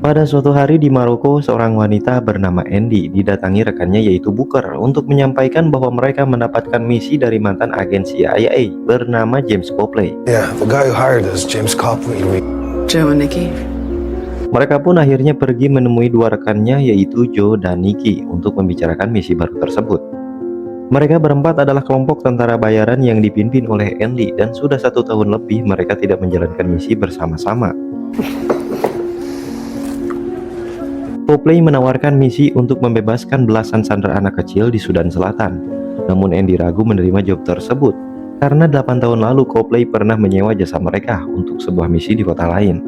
Pada suatu hari di Maroko, seorang wanita bernama Andy didatangi rekannya yaitu Booker untuk menyampaikan bahwa mereka mendapatkan misi dari mantan agen CIA bernama James Copley. Yeah, the guy who hired us, James Copley. Joe and Nikki. Mereka pun akhirnya pergi menemui dua rekannya yaitu Joe dan Nikki untuk membicarakan misi baru tersebut. Mereka berempat adalah kelompok tentara bayaran yang dipimpin oleh Andy dan sudah 1 tahun lebih mereka tidak menjalankan misi bersama-sama. Copley menawarkan misi untuk membebaskan belasan sandera anak kecil di Sudan Selatan. Namun Andy ragu menerima job tersebut karena 8 tahun lalu Copley pernah menyewa jasa mereka untuk sebuah misi di kota lain.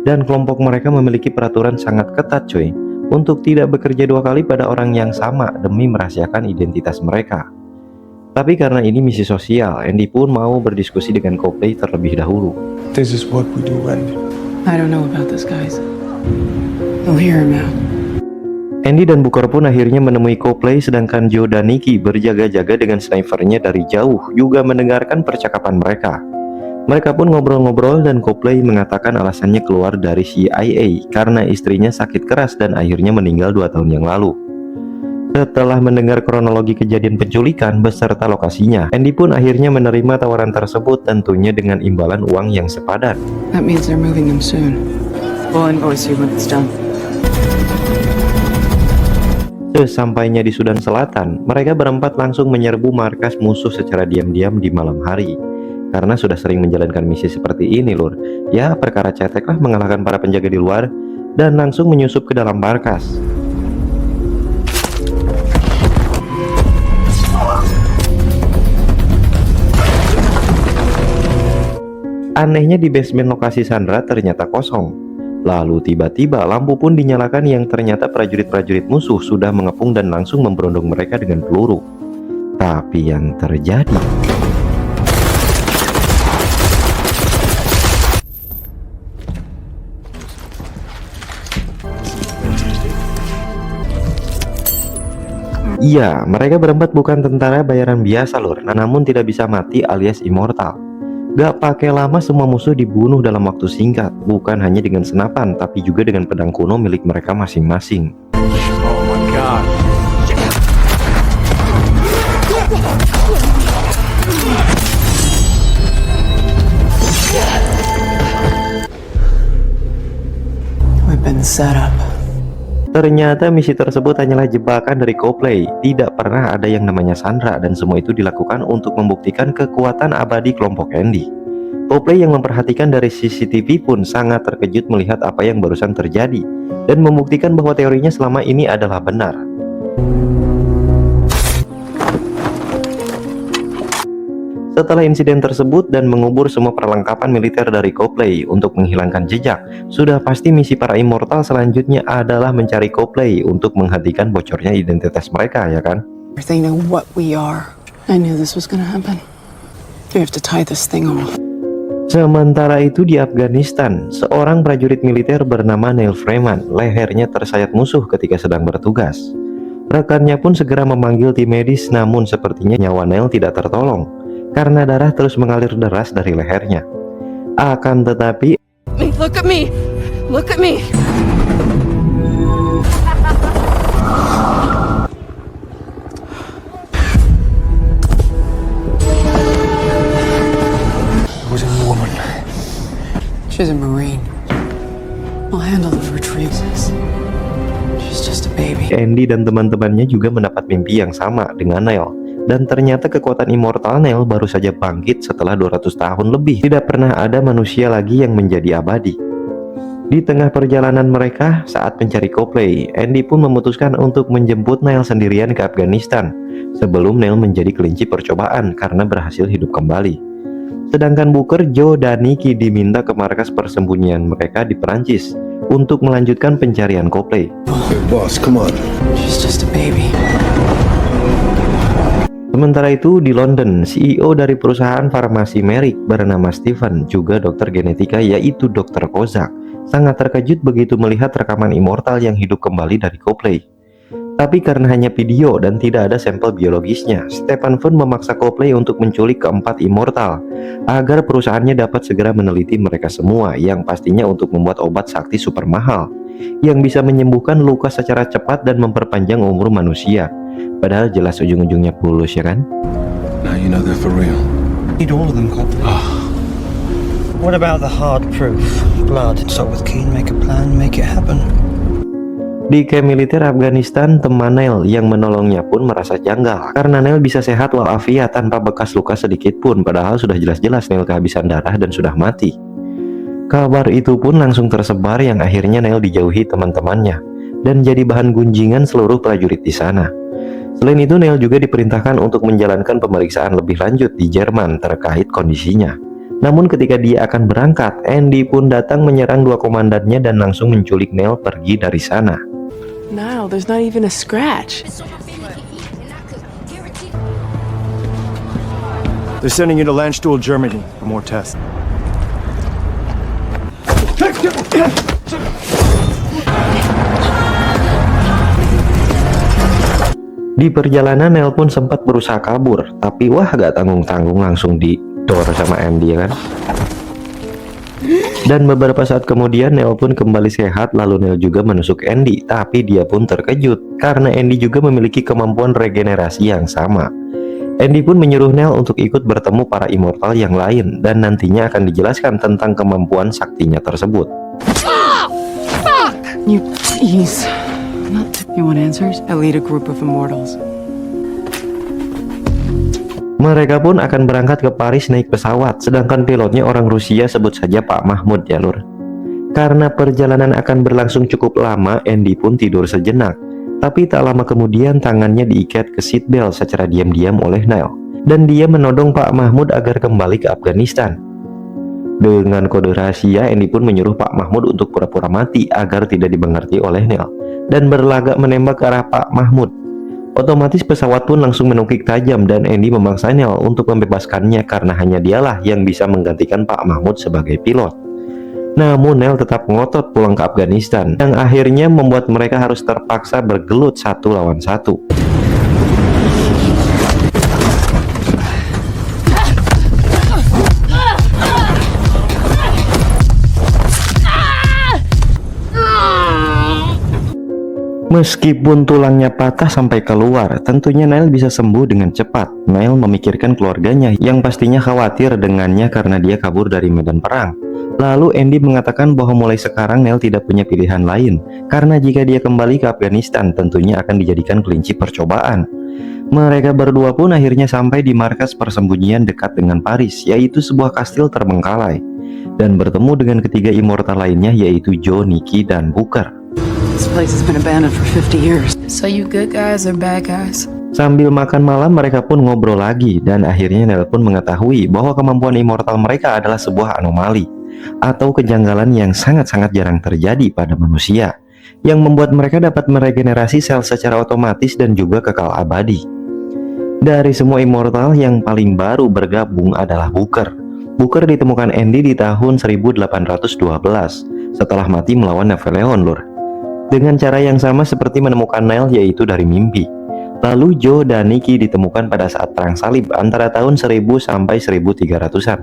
Dan kelompok mereka memiliki peraturan sangat ketat coy, untuk tidak bekerja 2 kali pada orang yang sama demi merahasiakan identitas mereka. Tapi karena ini misi sosial, Andy pun mau berdiskusi dengan Copley terlebih dahulu. This is what we do, Andy. I don't know about this, guys. You'll hear him out. Andy dan Booker pun akhirnya menemui Copley, sedangkan Joe dan Nikki berjaga-jaga dengan snipernya dari jauh, juga mendengarkan percakapan mereka. Mereka pun ngobrol-ngobrol dan Copley mengatakan alasannya keluar dari CIA karena istrinya sakit keras dan akhirnya meninggal 2 tahun yang lalu. Setelah mendengar kronologi kejadian penculikan beserta lokasinya, Andy pun akhirnya menerima tawaran tersebut, tentunya dengan imbalan uang yang sepadan. That means they're moving him soon. We'll invoice you when it's done. Sesampainya di Sudan Selatan, mereka berempat langsung menyerbu markas musuh secara diam-diam di malam hari. Karena sudah sering menjalankan misi seperti ini lur, ya perkara cetek lah mengalahkan para penjaga di luar dan langsung menyusup ke dalam markas. Anehnya di basement lokasi Sandra ternyata kosong. Lalu tiba-tiba lampu pun dinyalakan yang ternyata prajurit-prajurit musuh sudah mengepung dan langsung memberondong mereka dengan peluru. Tapi yang terjadi, iya, mereka berempat bukan tentara bayaran biasa lur, namun tidak bisa mati alias immortal. Gak pakai lama semua musuh dibunuh dalam waktu singkat, bukan hanya dengan senapan tapi juga dengan pedang kuno milik mereka masing-masing. Oh my God. We've been set up. Ternyata misi tersebut hanyalah jebakan dari Copley. Tidak pernah ada yang namanya Sandra dan semua itu dilakukan untuk membuktikan kekuatan abadi kelompok Andy. Copley yang memperhatikan dari CCTV pun sangat terkejut melihat apa yang barusan terjadi dan membuktikan bahwa teorinya selama ini adalah benar. Setelah insiden tersebut dan mengubur semua perlengkapan militer dari Copley untuk menghilangkan jejak, sudah pasti misi para immortal selanjutnya adalah mencari Copley untuk menghentikan bocornya identitas mereka, ya kan? They know what we are. I knew this was gonna happen. We have to tie this thing off. Sementara itu di Afghanistan, seorang prajurit militer bernama Neil Freeman lehernya tersayat musuh ketika sedang bertugas. Rekannya pun segera memanggil tim medis, namun sepertinya nyawa Neil tidak tertolong karena darah terus mengalir deras dari lehernya. Akan tetapi, Look at me! Look at me! Who's a woman? She's a Marine. I'll handle the retrievals. She's just a baby. Andy dan teman-temannya juga mendapat mimpi yang sama dengan Neil. Dan ternyata kekuatan immortal Neil baru saja bangkit setelah 200 tahun lebih. Tidak pernah ada manusia lagi yang menjadi abadi. Di tengah perjalanan mereka saat mencari Copley, Andy pun memutuskan untuk menjemput Neil sendirian ke Afghanistan sebelum Neil menjadi kelinci percobaan karena berhasil hidup kembali. Sedangkan Booker, Joe, dan Nikki diminta ke markas persembunyian mereka di Perancis untuk melanjutkan pencarian Copley. Hey, boss, come on. She's just a baby. Sementara itu di London, CEO dari perusahaan farmasi Merrick bernama Stephen, juga dokter genetika yaitu Dr. Kozak, sangat terkejut begitu melihat rekaman immortal yang hidup kembali dari Copley. Tapi karena hanya video dan tidak ada sampel biologisnya, Stephen Fun memaksa Copley untuk menculik keempat immortal agar perusahaannya dapat segera meneliti mereka semua, yang pastinya untuk membuat obat sakti super mahal yang bisa menyembuhkan luka secara cepat dan memperpanjang umur manusia. Padahal jelas ujung-ujungnya pulus, ya kan? Now you know they're for real. Need all of them, Copley. What about the hard proof? Blood. Talk with Keen, make a plan, make it happen. Di camp militer Afghanistan, teman Neil yang menolongnya pun merasa janggal karena Neil bisa sehat walafiat tanpa bekas luka sedikit pun, padahal sudah jelas-jelas Neil kehabisan darah dan sudah mati. Kabar itu pun langsung tersebar yang akhirnya Neil dijauhi teman-temannya dan jadi bahan gunjingan seluruh prajurit di sana. Selain itu, Neil juga diperintahkan untuk menjalankan pemeriksaan lebih lanjut di Jerman terkait kondisinya. Namun ketika dia akan berangkat, Andy pun datang menyerang dua komandannya dan langsung menculik Neil pergi dari sana. Niall, there's not even a scratch. They're sending you to Landstuhl, Germany for more tests. Di perjalanan, Neil pun sempat berusaha kabur, tapi wah gak tanggung-tanggung langsung didor sama Andy, ya kan? Dan beberapa saat kemudian Neil pun kembali sehat, lalu Neil juga menusuk Andy, tapi dia pun terkejut karena Andy juga memiliki kemampuan regenerasi yang sama. Andy pun menyuruh Neil untuk ikut bertemu para immortal yang lain dan nantinya akan dijelaskan tentang kemampuan saktinya tersebut. You please. You want answers? I lead a group of immortals. Mereka pun akan berangkat ke Paris naik pesawat, sedangkan pilotnya orang Rusia, sebut saja Pak Mahmud ya lur. Karena perjalanan akan berlangsung cukup lama, Andy pun tidur sejenak. Tapi tak lama kemudian tangannya diikat ke seatbelt secara diam-diam oleh Neil, dan dia menodong Pak Mahmud agar kembali ke Afghanistan. Dengan kode rahasia, Andy pun menyuruh Pak Mahmud untuk pura-pura mati agar tidak dimengerti oleh Neil, dan berlagak menembak ke arah Pak Mahmud. Otomatis pesawat pun langsung menukik tajam dan Andy memaksa Neil untuk membebaskannya karena hanya dialah yang bisa menggantikan Pak Mahmud sebagai pilot. Namun Neil tetap ngotot pulang ke Afghanistan, yang akhirnya membuat mereka harus terpaksa bergelut satu lawan satu. Meskipun tulangnya patah sampai keluar, tentunya Neil bisa sembuh dengan cepat. Neil memikirkan keluarganya yang pastinya khawatir dengannya karena dia kabur dari medan perang. Lalu Andy mengatakan bahwa mulai sekarang Neil tidak punya pilihan lain, karena jika dia kembali ke Afghanistan tentunya akan dijadikan kelinci percobaan. Mereka berdua pun akhirnya sampai di markas persembunyian dekat dengan Paris, yaitu sebuah kastil terbengkalai, dan bertemu dengan ketiga immortal lainnya, yaitu Joe, Nikki, dan Booker. This place has been abandoned for 50 years. So you good guys or bad guys? Sambil makan malam mereka pun ngobrol lagi, dan akhirnya Neil pun mengetahui bahwa kemampuan immortal mereka adalah sebuah anomali atau kejanggalan yang sangat-sangat jarang terjadi pada manusia, yang membuat mereka dapat meregenerasi sel secara otomatis dan juga kekal abadi. Dari semua immortal, yang paling baru bergabung adalah Booker. Booker ditemukan Andy di tahun 1812 setelah mati melawan Napoleon lur. Dengan cara yang sama seperti menemukan Neil, yaitu dari mimpi. Lalu Joe dan Nikki ditemukan pada saat perang salib antara tahun 1000 sampai 1300-an.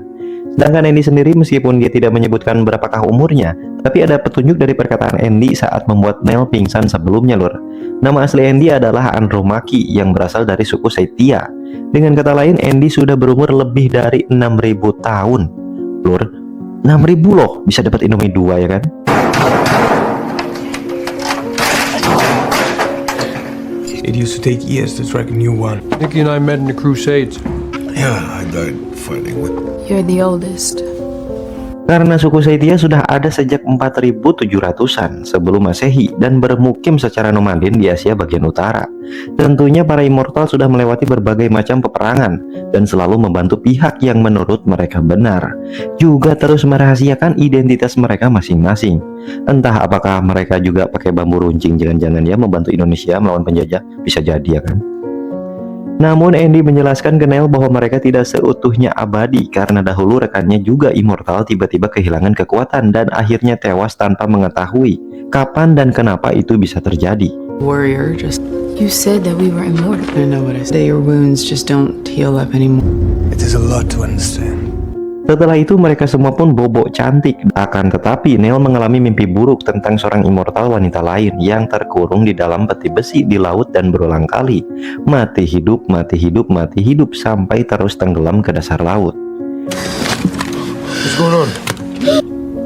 Sedangkan Andy sendiri, meskipun dia tidak menyebutkan berapakah umurnya, tapi ada petunjuk dari perkataan Andy saat membuat Neil pingsan sebelumnya lur. Nama asli Andy adalah Andromaki yang berasal dari suku Setia. Dengan kata lain, Andy sudah berumur lebih dari 6000 tahun lur. 6000 loh, bisa dapat Indomie 2 ya kan? It used to take years to track a new one. Nicky and I met in the Crusades. Yeah, I died fighting with. You're the oldest. Karena suku Setia sudah ada sejak 4700-an sebelum Masehi dan bermukim secara nomaden di Asia bagian utara. Tentunya para immortal sudah melewati berbagai macam peperangan dan selalu membantu pihak yang menurut mereka benar. Juga terus merahasiakan identitas mereka masing-masing. Entah apakah mereka juga pakai bambu runcing, jangan-jangan ya membantu Indonesia melawan penjajah, bisa jadi ya kan. Namun Andy menjelaskan ke Neil bahwa mereka tidak seutuhnya abadi karena dahulu rekannya juga immortal tiba-tiba kehilangan kekuatan dan akhirnya tewas tanpa mengetahui kapan dan kenapa itu bisa terjadi. Warrior just You said that we were immortal. I know what I said. Your wounds just don't heal up anymore. It is a lot to understand. Setelah itu mereka semua pun bobok cantik. Akan tetapi Neil mengalami mimpi buruk tentang seorang immortal wanita lain yang terkurung di dalam peti besi di laut dan berulang kali mati hidup, mati hidup, mati hidup sampai terus tenggelam ke dasar laut. What's going on?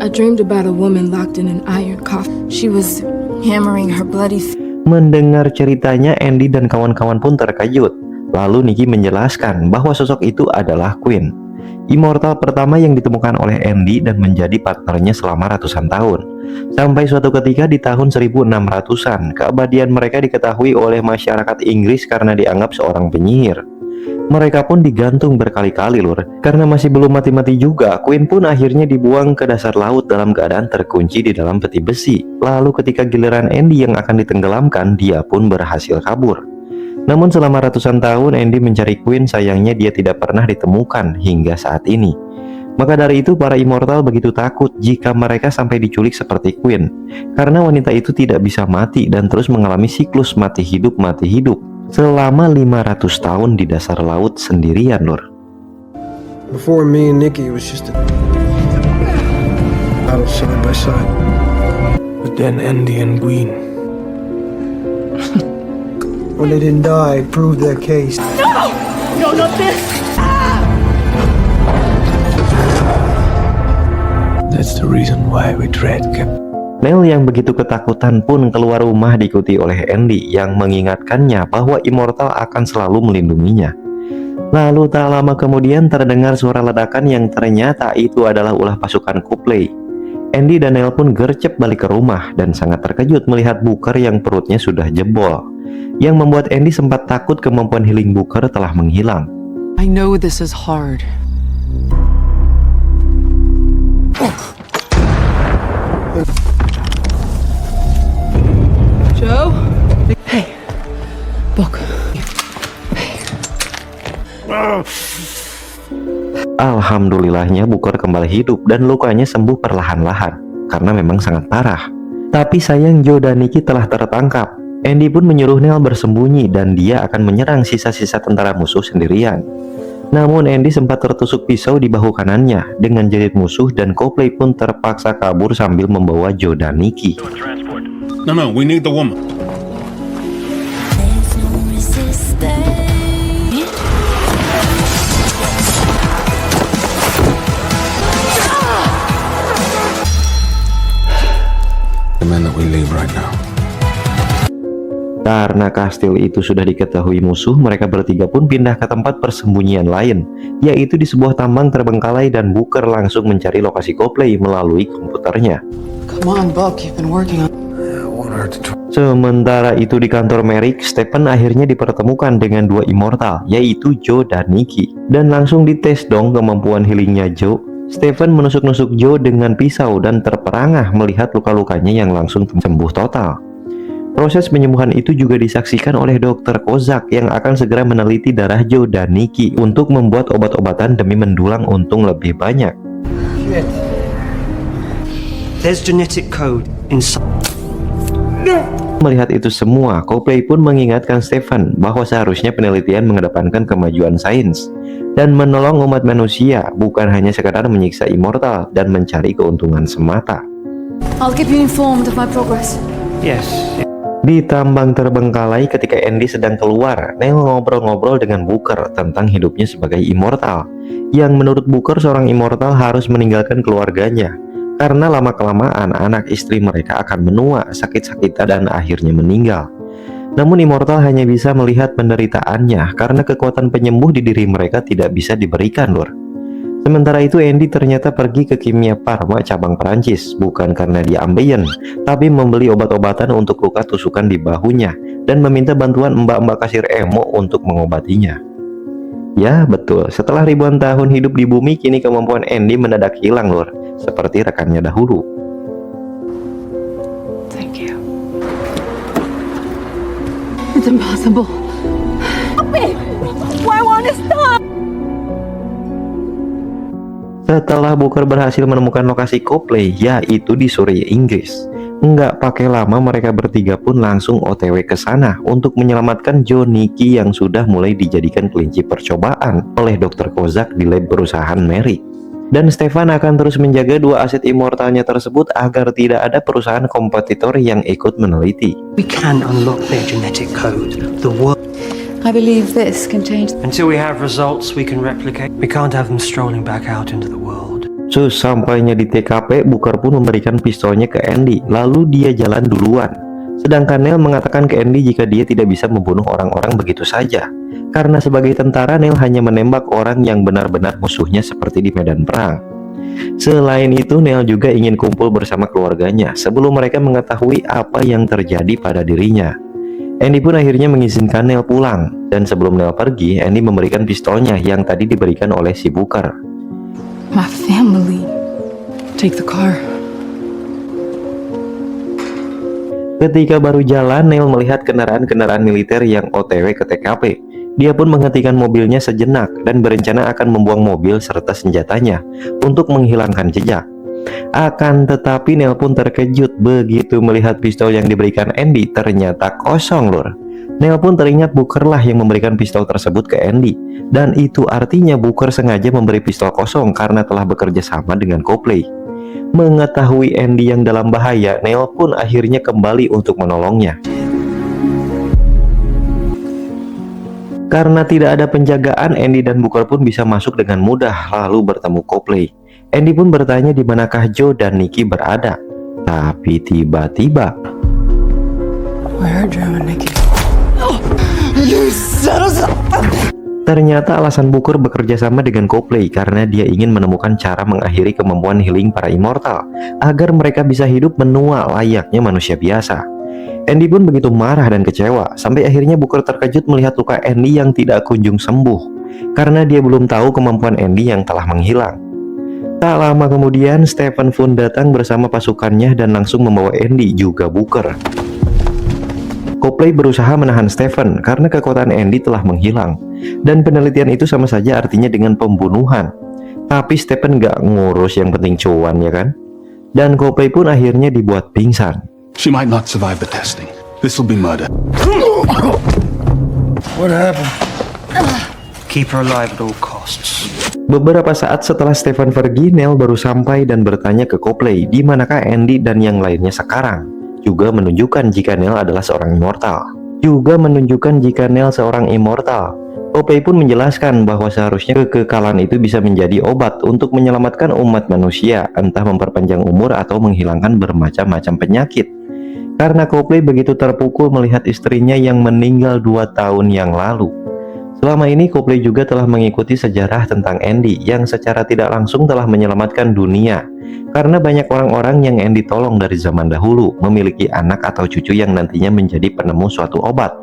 I dreamed about a woman locked in an iron coffin. She was hammering her bloody Mendengar ceritanya, Andy dan kawan-kawan pun terkejut. Lalu Nikki menjelaskan bahwa sosok itu adalah Queen, immortal pertama yang ditemukan oleh Andy dan menjadi partnernya selama ratusan tahun. Sampai suatu ketika di tahun 1600-an, keabadian mereka diketahui oleh masyarakat Inggris karena dianggap seorang penyihir. Mereka pun digantung berkali-kali lur. Karena masih belum mati-mati juga, Queen pun akhirnya dibuang ke dasar laut dalam keadaan terkunci di dalam peti besi. Lalu ketika giliran Andy yang akan ditenggelamkan, dia pun berhasil kabur. Namun selama ratusan tahun Andy mencari Queen, sayangnya dia tidak pernah ditemukan hingga saat ini. Maka dari itu para immortal begitu takut jika mereka sampai diculik seperti Queen, karena wanita itu tidak bisa mati dan terus mengalami siklus mati hidup selama 500 tahun di dasar laut sendirian lur. Before me and Nikki, it was just a battle side by side. But then Andy and Queen. When they didn't die, it proved their case. No, not this! That's the reason why we dread Captain. Neil yang begitu ketakutan pun keluar rumah diikuti oleh Andy yang mengingatkannya bahwa immortal akan selalu melindunginya. Lalu tak lama kemudian terdengar suara ledakan yang ternyata itu adalah ulah pasukan Copley. Andy dan Neil pun gercep balik ke rumah dan sangat terkejut melihat Booker yang perutnya sudah jebol, yang membuat Andy sempat takut kemampuan healing Booker telah menghilang. I know this is hard. Joe? Hey. Book. Alhamdulillahnya Booker kembali hidup dan lukanya sembuh perlahan-lahan karena memang sangat parah. Tapi sayang Joe dan Nikki telah tertangkap. Andy pun menyuruh Neil bersembunyi dan dia akan menyerang sisa-sisa tentara musuh sendirian. Namun Andy sempat tertusuk pisau di bahu kanannya dengan jilid musuh dan Copley pun terpaksa kabur sambil membawa Joe dan Nikki. No, we need the woman. The man that we leave right now. Karena kastil itu sudah diketahui musuh, mereka bertiga pun pindah ke tempat persembunyian lain, yaitu di sebuah tambang terbengkalai, dan Booker langsung mencari lokasi Copley melalui komputernya. Come on, Buck. You've been working on. I want her to try. Sementara itu di kantor Merrick, Stephen akhirnya dipertemukan dengan dua immortal, yaitu Joe dan Nikki. Dan langsung dites dong kemampuan healingnya Joe. Stephen menusuk-nusuk Joe dengan pisau dan terperangah melihat luka-lukanya yang langsung sembuh total. Proses penyembuhan itu juga disaksikan oleh Dr. Kozak yang akan segera meneliti darah Joe dan Nikki untuk membuat obat-obatan demi mendulang untung lebih banyak. There's genetic code inside. Melihat itu semua, Copley pun mengingatkan Stephen bahwa seharusnya penelitian mengedepankan kemajuan sains dan menolong umat manusia, bukan hanya sekadar menyiksa immortal dan mencari keuntungan semata. I'll keep you informed of my progress. Yes. Di tambang terbengkalai ketika Andy sedang keluar, Neil ngobrol-ngobrol dengan Booker tentang hidupnya sebagai immortal, yang menurut Booker seorang immortal harus meninggalkan keluarganya karena lama-kelamaan anak istri mereka akan menua, sakit-sakitan dan akhirnya meninggal. Namun immortal hanya bisa melihat penderitaannya karena kekuatan penyembuh di diri mereka tidak bisa diberikan lur. Sementara itu Andy ternyata pergi ke Kimia Pharma cabang Perancis, bukan karena dia ambeien, tapi membeli obat-obatan untuk luka tusukan di bahunya dan meminta bantuan mbak-mbak kasir emo untuk mengobatinya. Ya betul, setelah ribuan tahun hidup di bumi, kini kemampuan Andy mendadak hilang lur, seperti rekannya dahulu. Thank you. It's impossible. Stop it! Why won't it stop? Setelah Booker berhasil menemukan lokasi Copley, yaitu di Surrey, Inggris, Nggak pakai lama mereka bertiga pun langsung OTW ke sana untuk menyelamatkan Joe Nicky yang sudah mulai dijadikan kelinci percobaan oleh Dr. Kozak di lab perusahaan Merrick. Dan Stefan akan terus menjaga dua aset immortalnya tersebut agar tidak ada perusahaan kompetitor yang ikut meneliti. We can unlock their genetic code. The world. I believe this can change. Until we have results we can replicate, we can't have them strolling back out into the world. Sesampainya di TKP, Booker pun memberikan pistolnya ke Andy, lalu dia jalan duluan. Sedangkan Neil mengatakan ke Andy jika dia tidak bisa membunuh orang-orang begitu saja. Karena sebagai tentara, Neil hanya menembak orang yang benar-benar musuhnya seperti di medan perang. Selain itu, Neil juga ingin kumpul bersama keluarganya sebelum mereka mengetahui apa yang terjadi pada dirinya. Andy pun akhirnya mengizinkan Neil pulang, dan sebelum Neil pergi, Andy memberikan pistolnya yang tadi diberikan oleh si Booker. My family. Take the car. Ketika baru jalan, Neil melihat kendaraan-kendaraan militer yang OTW ke TKP. Dia pun menghentikan mobilnya sejenak dan berencana akan membuang mobil serta senjatanya untuk menghilangkan jejak. Akan tetapi Neil pun terkejut begitu melihat pistol yang diberikan Andy ternyata kosong, lur. Neil pun teringat Booker lah yang memberikan pistol tersebut ke Andy, dan itu artinya Booker sengaja memberi pistol kosong karena telah bekerja sama dengan Copley. Mengetahui Andy yang dalam bahaya, Neil pun akhirnya kembali untuk menolongnya. Karena tidak ada penjagaan, Andy dan Booker pun bisa masuk dengan mudah lalu bertemu Copley. Andy pun bertanya di manakah Joe dan Nicky berada. Tapi tiba-tiba Where are Joe and Nicky? ternyata alasan Booker bekerja sama dengan Copley karena dia ingin menemukan cara mengakhiri kemampuan healing para immortal agar mereka bisa hidup menua layaknya manusia biasa. Andy pun begitu marah dan kecewa sampai akhirnya Booker terkejut melihat luka Andy yang tidak kunjung sembuh karena dia belum tahu kemampuan Andy yang telah menghilang. Tak lama kemudian Stephen pun datang bersama pasukannya dan langsung membawa Andy juga Booker. Copley berusaha menahan Stephen karena kekuatan Andy telah menghilang, dan penelitian itu sama saja artinya dengan pembunuhan. Tapi Stephen gak ngurus, yang penting cuan, ya kan? Dan Copley pun akhirnya dibuat pingsan. She might not survive the testing. This will be murder. What happened? Keep her alive at all costs. Beberapa saat setelah Stephen pergi, Neil baru sampai dan bertanya ke Copley di manakah Andy dan yang lainnya sekarang. Juga menunjukkan jika Neil adalah seorang immortal. Copley pun menjelaskan bahwa seharusnya kekekalan itu bisa menjadi obat untuk menyelamatkan umat manusia, entah memperpanjang umur atau menghilangkan bermacam-macam penyakit. Karena Copley begitu terpukul melihat istrinya yang meninggal 2 tahun yang lalu. Selama ini Copley juga telah mengikuti sejarah tentang Andy yang secara tidak langsung telah menyelamatkan dunia. Karena banyak orang-orang yang Andy tolong dari zaman dahulu memiliki anak atau cucu yang nantinya menjadi penemu suatu obat.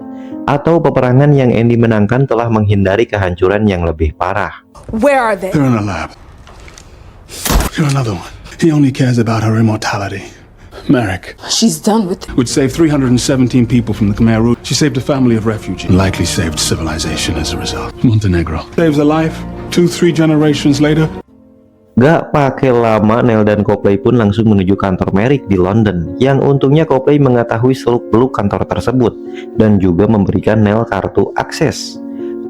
Atau peperangan yang Andy menangkan telah menghindari kehancuran yang lebih parah. Where are they? They're in a lab. You're another one. He only cares about her immortality. Merrick She's done with it. would save 317 people from the Khmer Rouge. She saved a family of refugees. Likely saved civilization as a result. Montenegro saves a life. 2-3 generations later. Gak pakai lama, Neil dan Copley pun langsung menuju kantor Merrick di London. Yang untungnya Copley mengetahui seluk-beluk kantor tersebut dan juga memberikan Neil kartu akses.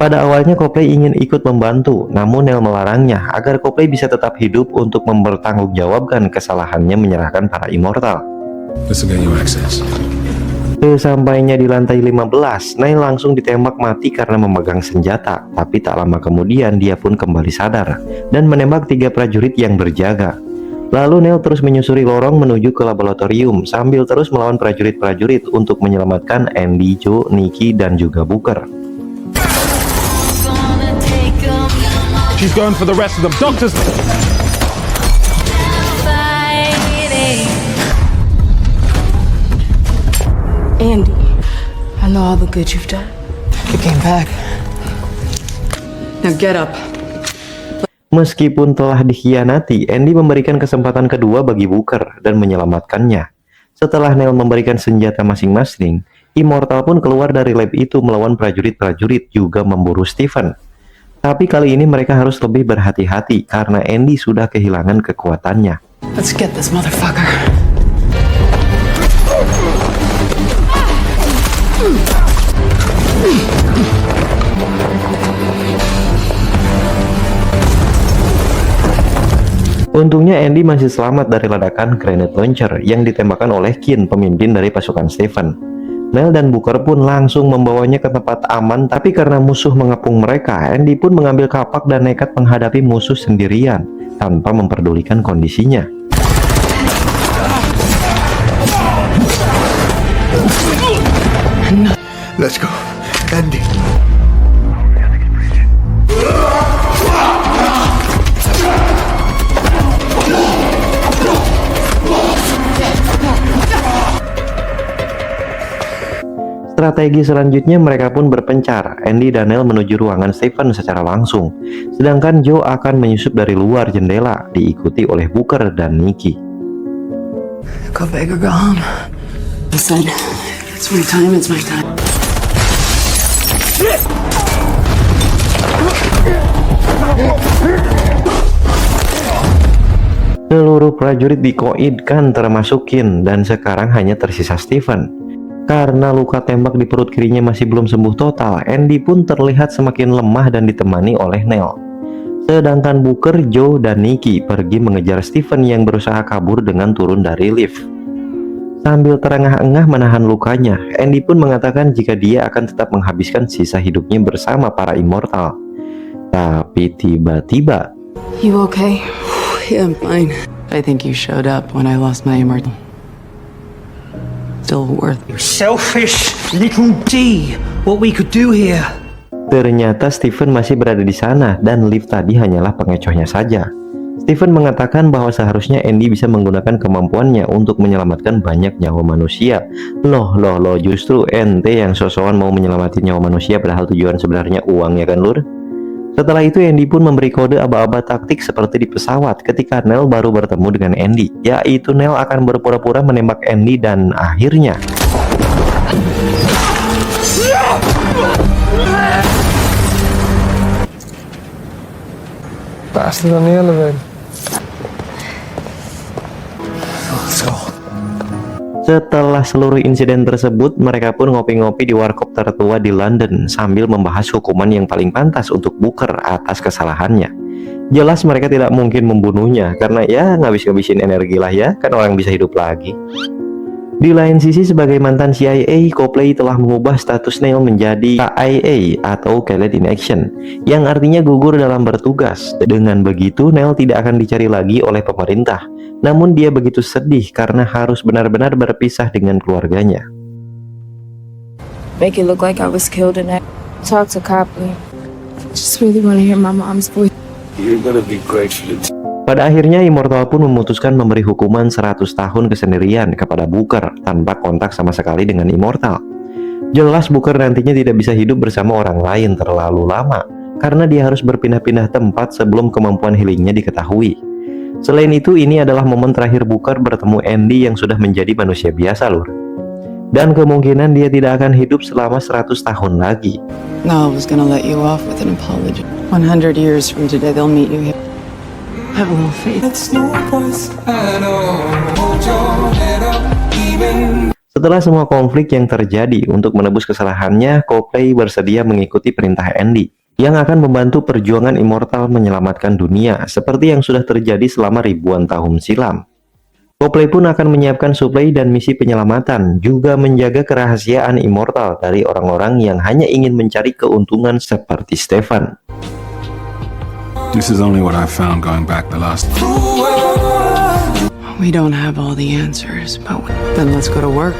Pada awalnya Copley ingin ikut membantu, namun Neil melarangnya agar Copley bisa tetap hidup untuk mempertanggungjawabkan kesalahannya menyerahkan para immortal. This will get you access. Sesampainya di lantai 15, Neil langsung ditembak mati karena memegang senjata. Tapi tak lama kemudian dia pun kembali sadar dan menembak 3 prajurit yang berjaga. Lalu Neil terus menyusuri lorong menuju ke laboratorium sambil terus melawan prajurit-prajurit untuk menyelamatkan Andy, Joe, Nicky, dan juga Booker. She's going for the rest of them. Doctors. Andy, I know all the good you've done. You came back. Now get up. Meskipun telah dikhianati, Andy memberikan kesempatan kedua bagi Booker dan menyelamatkannya. Setelah Neil memberikan senjata masing-masing, Immortal pun keluar dari lab itu melawan prajurit-prajurit juga memburu Stephen. Tapi kali ini mereka harus lebih berhati-hati karena Andy sudah kehilangan kekuatannya. Let's get this motherfucker. Untungnya Andy masih selamat dari ledakan grenade launcher yang ditembakkan oleh Keen, pemimpin dari pasukan Stephen. Nell dan Booker pun langsung membawanya ke tempat aman, tapi karena musuh mengepung mereka, Andy pun mengambil kapak dan nekat menghadapi musuh sendirian tanpa memperdulikan kondisinya. Let's go. Andy. Strategi selanjutnya mereka pun berpencar. Andy dan Nell menuju ruangan Stephen secara langsung, sedangkan Joe akan menyusup dari luar jendela, diikuti oleh Booker dan Nikki. Go big or go home. Listen, it's my time, it's my time. Seluruh prajurit dikoidkan termasuk Keen, dan sekarang hanya tersisa Stephen. Karena luka tembak di perut kirinya masih belum sembuh total, Andy pun terlihat semakin lemah dan ditemani oleh Nell. Sedangkan Booker, Joe, dan Nikki pergi mengejar Stephen yang berusaha kabur dengan turun dari lift. Sambil terengah-engah menahan lukanya, Andy pun mengatakan jika dia akan tetap menghabiskan sisa hidupnya bersama para immortal. Tapi tiba-tiba, You okay? Yeah, I'm fine. I think you showed up when I lost my immortal. Still worth it. Selfish little D. What we could do here. ternyata Stephen masih berada di sana dan lift tadi hanyalah pengecohnya saja. Stephen mengatakan bahwa seharusnya Andy bisa menggunakan kemampuannya untuk menyelamatkan banyak nyawa manusia. Loh, justru ente yang sosokan mau menyelamatin nyawa manusia padahal tujuan sebenarnya uang, ya kan lur? Setelah itu Andy pun memberi kode aba-aba taktik seperti di pesawat ketika Nell baru bertemu dengan Andy, yaitu Nell akan berpura-pura menembak Andy dan akhirnya Faster on the elevator. setelah seluruh insiden tersebut, mereka pun ngopi-ngopi di warkop tertua di London sambil membahas hukuman yang paling pantas untuk Booker atas kesalahannya. Jelas mereka tidak mungkin membunuhnya karena ya ngabis-ngabisin energi lah ya, kan orang bisa hidup lagi. Di lain sisi, sebagai mantan CIA, Copley telah mengubah status Nell menjadi KIA atau Killed in Action, yang artinya gugur dalam bertugas. Dengan begitu, Nell tidak akan dicari lagi oleh pemerintah. Namun dia begitu sedih karena harus benar-benar berpisah dengan keluarganya. Make it look like I was killed and I talk to Copley. Just really want to hear my mom's voice. You're gonna be grateful. Pada akhirnya Immortal pun memutuskan memberi hukuman 100 tahun kesendirian kepada Booker tanpa kontak sama sekali dengan Immortal. Jelas Booker nantinya tidak bisa hidup bersama orang lain terlalu lama karena dia harus berpindah-pindah tempat sebelum kemampuan healingnya diketahui. Selain itu, ini adalah momen terakhir Booker bertemu Andy yang sudah menjadi manusia biasa lur. Dan kemungkinan dia tidak akan hidup selama 100 tahun lagi. No, I was gonna let you off with an apology. 100 years from today, they'll meet you here. Have a little faith. Setelah semua konflik yang terjadi, untuk menebus kesalahannya, Copley bersedia mengikuti perintah Andy yang akan membantu perjuangan Immortal menyelamatkan dunia seperti yang sudah terjadi selama ribuan tahun silam. Copley pun akan menyiapkan suplai dan misi penyelamatan, juga menjaga kerahasiaan Immortal dari orang-orang yang hanya ingin mencari keuntungan seperti Stephen. This is only what I found going back the last. We don't have all the answers, but then let's go to work.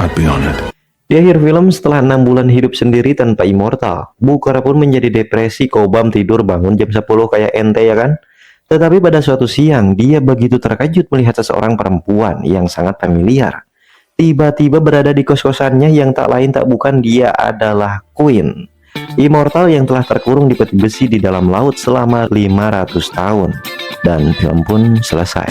I'd be on it. Di akhir film, setelah 6 bulan hidup sendiri tanpa Immortal, Booker pun menjadi depresi, kobam, tidur bangun jam 10 kayak ente ya kan? Tetapi pada suatu siang, dia begitu terkejut melihat seseorang perempuan yang sangat familiar. Tiba-tiba berada di kos-kosannya yang tak lain tak bukan dia adalah Queen, Immortal yang telah terkurung di peti besi di dalam laut selama 500 tahun. Dan film pun selesai.